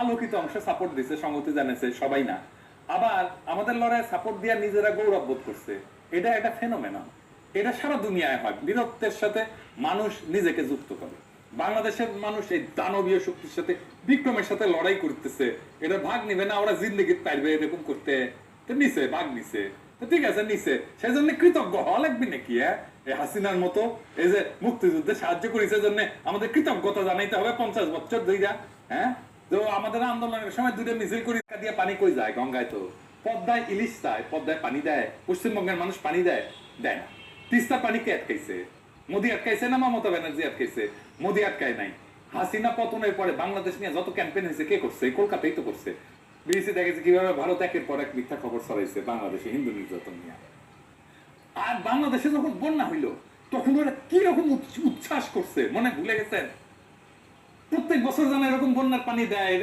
আলোকিত অংশ সাপোর্ট দিছে, সংগতি জানাইছে, সবাই না। আবার আমাদের লড়াইয়ে সাপোর্ট দিয়ে নিজেরা গৌরব বোধ করছে। এটা একটা ফেনোমেনন। এটা সারা দুনিয়ায় হয়, বীরত্বের সাথে মানুষ নিজেকে যুক্ত করে। বাংলাদেশের মানুষ এই দানবীয় শক্তির সাথে, বিক্রমের সাথে লড়াই করতেছে। এটা ভাগ নিবে না, ওরা জিন্দগি পারবে এরকম করতে, তো নিছে, ভাগ নিছে, তো ঠিক আছে নিছে, সেই জন্য কৃতজ্ঞ হওয়া লাগবে নাকি? হ্যাঁ, এই হাসিনার মতো এই যে মুক্তিযুদ্ধে সাহায্য করেছে জন্য আমাদের কৃতজ্ঞতা জানাইতে হবে 50 বছর ধইরা? হ্যাঁ, তো আমাদের আন্দোলনের সময় দুটো মিছিল করে দিয়ে পানি কই যায়? গঙ্গায়। তো পদ্মায় ইলিশ চায়, পদ্মায় পানি দেয়? পশ্চিমবঙ্গের মানুষ পানি দেয়? দেয় না। তিস্তার পানি কে আটকাইছে? মোদি আটকাইছে না মমতা ব্যানার্জি আটকাইছে? মোদি আটকায় নাই। হাসিনা পতনের পরে বাংলাদেশ নিয়ে যত ক্যাম্পেইন হয়েছে কে করছে? কলকাতাই তো করছে। বিবিসি দেখেছে কিভাবে ভারত একের পর এক মিথ্যা খবর ছড়াইছে বাংলাদেশে হিন্দু নির্যাতন নিয়ে। আর বাংলাদেশে যখন বন্যা হইল তখন ওরা কি রকম উচ্ছ্বাস করছে, মনে ভুলে গেছেন? প্রত্যেক বছর যেন এরকম বন্যার পানি দেয়।